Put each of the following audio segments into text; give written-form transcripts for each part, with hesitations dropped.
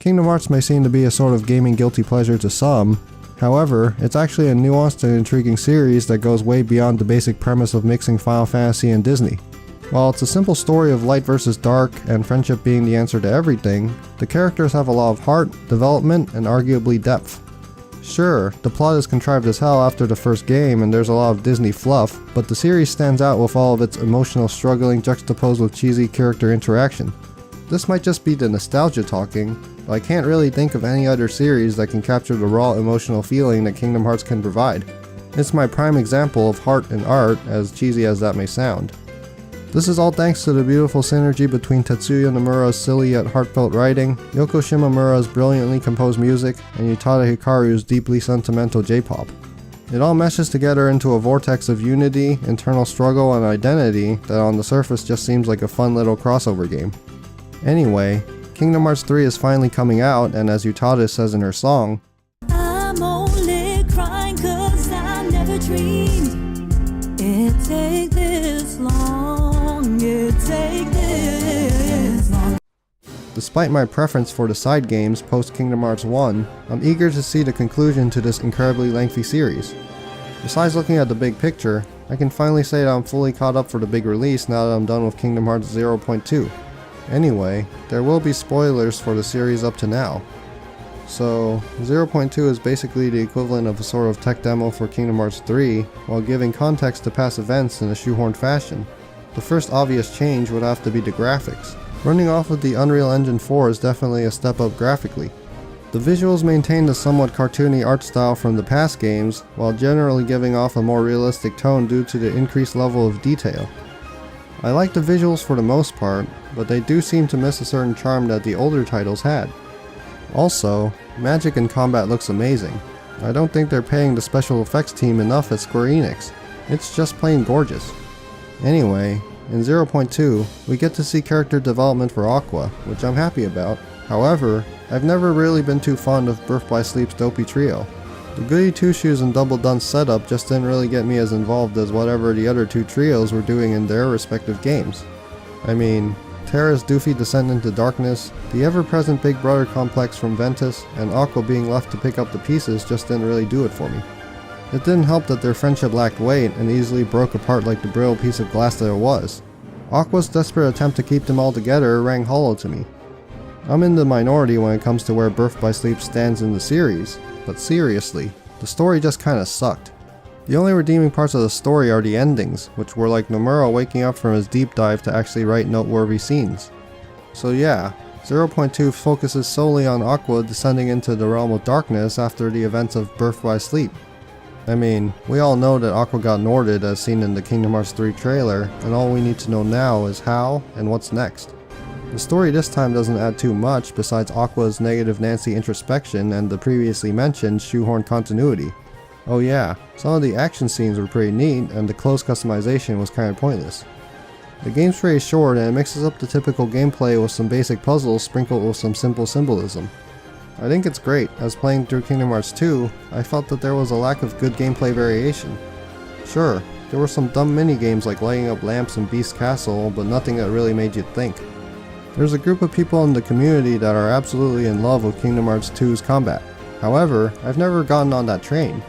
Kingdom Hearts may seem to be a sort of gaming guilty pleasure to some, however, it's actually a nuanced and intriguing series that goes way beyond the basic premise of mixing Final Fantasy and Disney. While it's a simple story of light versus dark and friendship being the answer to everything, the characters have a lot of heart, development, and arguably depth. Sure, the plot is contrived as hell after the first game and there's a lot of Disney fluff, but the series stands out with all of its emotional struggling juxtaposed with cheesy character interaction. This might just be the nostalgia talking, but I can't really think of any other series that can capture the raw emotional feeling that Kingdom Hearts can provide. It's my prime example of heart and art, as cheesy as that may sound. This is all thanks to the beautiful synergy between Tetsuya Nomura's silly yet heartfelt writing, Yoko Shimomura's brilliantly composed music, and Utada Hikaru's deeply sentimental J-pop. It all meshes together into a vortex of unity, internal struggle, and identity that on the surface just seems like a fun little crossover game. Anyway, Kingdom Hearts 3 is finally coming out, and as Utada says in her song, I'm only crying 'cause I never dreamed it'd take this long, it'd take this long. Despite my preference for the side games post Kingdom Hearts 1, I'm eager to see the conclusion to this incredibly lengthy series. Besides looking at the big picture, I can finally say that I'm fully caught up for the big release now that I'm done with Kingdom Hearts 0.2. Anyway, there will be spoilers for the series up to now. So, 0.2 is basically the equivalent of a sort of tech demo for Kingdom Hearts 3, while giving context to past events in a shoehorned fashion. The first obvious change would have to be the graphics. Running off of the Unreal Engine 4 is definitely a step up graphically. The visuals maintain the somewhat cartoony art style from the past games, while generally giving off a more realistic tone due to the increased level of detail. I like the visuals for the most part, but they do seem to miss a certain charm that the older titles had. Also, magic and combat looks amazing. I don't think they're paying the special effects team enough at Square Enix. It's just plain gorgeous. Anyway, in 0.2, we get to see character development for Aqua, which I'm happy about. However, I've never really been too fond of Birth by Sleep's dopey trio. The Goody Two-Shoes and Double Done setup just didn't really get me as involved as whatever the other two trios were doing in their respective games. I mean, Terra's doofy descent into darkness, the ever-present Big Brother complex from Ventus, and Aqua being left to pick up the pieces just didn't really do it for me. It didn't help that their friendship lacked weight and easily broke apart like the brittle piece of glass that it was. Aqua's desperate attempt to keep them all together rang hollow to me. I'm in the minority when it comes to where Birth by Sleep stands in the series, but seriously, the story just kinda sucked. The only redeeming parts of the story are the endings, which were like Nomura waking up from his deep dive to actually write noteworthy scenes. So yeah, 0.2 focuses solely on Aqua descending into the realm of darkness after the events of Birth by Sleep. I mean, we all know that Aqua got Norded as seen in the Kingdom Hearts 3 trailer, and all we need to know now is how and what's next. The story this time doesn't add too much besides Aqua's negative Nancy introspection and the previously mentioned shoehorn continuity. Oh yeah, some of the action scenes were pretty neat and the clothes customization was kinda pointless. The game's pretty short and it mixes up the typical gameplay with some basic puzzles sprinkled with some simple symbolism. I think it's great, as playing through Kingdom Hearts 2, I felt that there was a lack of good gameplay variation. Sure, there were some dumb mini-games like lighting up lamps in Beast Castle, but nothing that really made you think. There's a group of people in the community that are absolutely in love with Kingdom Hearts 2's combat. However, I've never gotten on that train.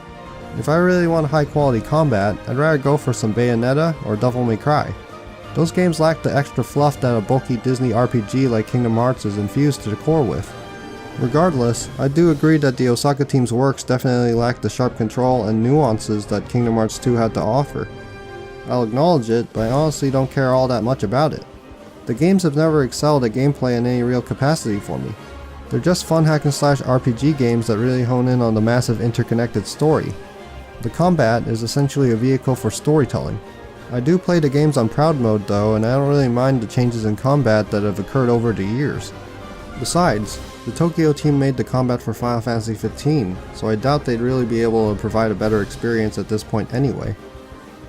If I really want high quality combat, I'd rather go for some Bayonetta or Devil May Cry. Those games lack the extra fluff that a bulky Disney RPG like Kingdom Hearts is infused to the core with. Regardless, I do agree that the Osaka team's works definitely lack the sharp control and nuances that Kingdom Hearts 2 had to offer. I'll acknowledge it, but I honestly don't care all that much about it. The games have never excelled at gameplay in any real capacity for me. They're just fun hack and slash RPG games that really hone in on the massive interconnected story. The combat is essentially a vehicle for storytelling. I do play the games on proud mode though, and I don't really mind the changes in combat that have occurred over the years. Besides, the Tokyo team made the combat for Final Fantasy 15, so I doubt they'd really be able to provide a better experience at this point anyway.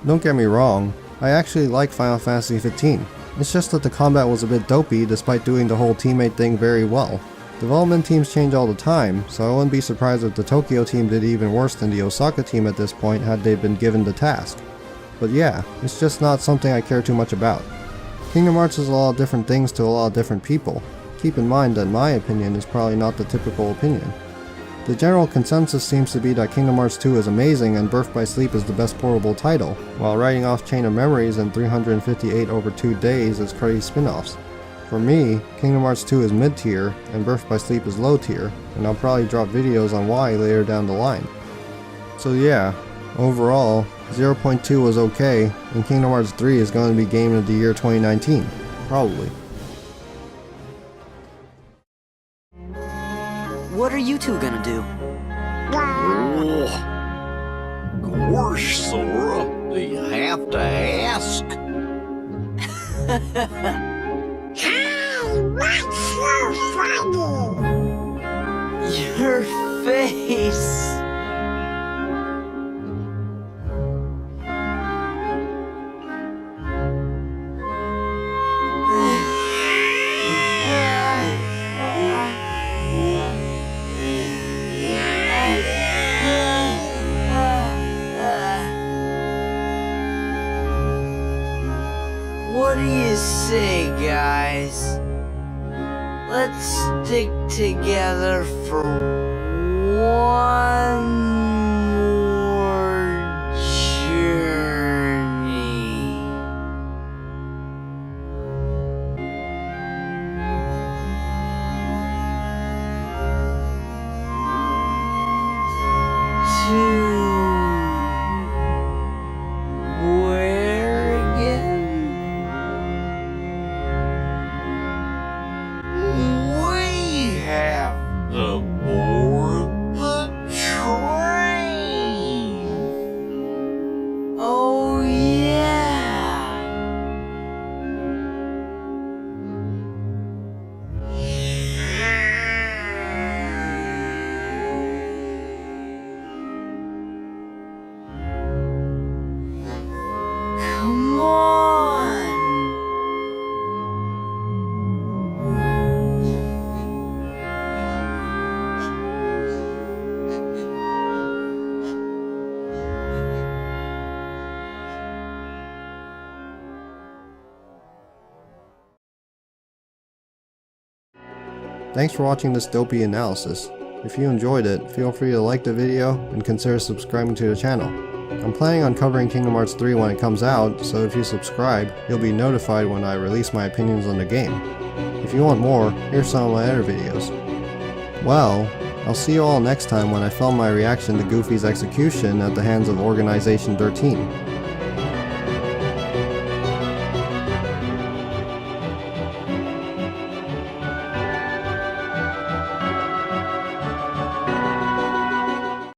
Don't get me wrong, I actually like Final Fantasy 15. It's just that the combat was a bit dopey despite doing the whole teammate thing very well. Development teams change all the time, so I wouldn't be surprised if the Tokyo team did even worse than the Osaka team at this point had they been given the task. But yeah, it's just not something I care too much about. Kingdom Hearts is a lot of different things to a lot of different people. keep in mind that my opinion is probably not the typical opinion. The general consensus seems to be that Kingdom Hearts 2 is amazing and Birth by Sleep is the best portable title, while writing off Chain of Memories and 358 over 2 days as cruddy spin-offs. For me, Kingdom Hearts 2 is mid-tier and Birth by Sleep is low-tier, and I'll probably drop videos on why later down the line. So yeah, overall, 0.2 was okay, and Kingdom Hearts 3 is going to be Game of the Year 2019. Probably. What are you two gonna do? Gosh, Sora, you have to ask. Hey, what's so funny? Your face! What do you say, guys? Let's stick together for one more journey. Where again? We have to board the train. Oh yeah. Come on. Thanks for watching this dopey analysis. If you enjoyed it, feel free to like the video and consider subscribing to the channel. I'm planning on covering Kingdom Hearts 3 when it comes out, so if you subscribe, you'll be notified when I release my opinions on the game. If you want more, here's some of my other videos. Well, I'll see you all next time when I film my reaction to Goofy's execution at the hands of Organization 13.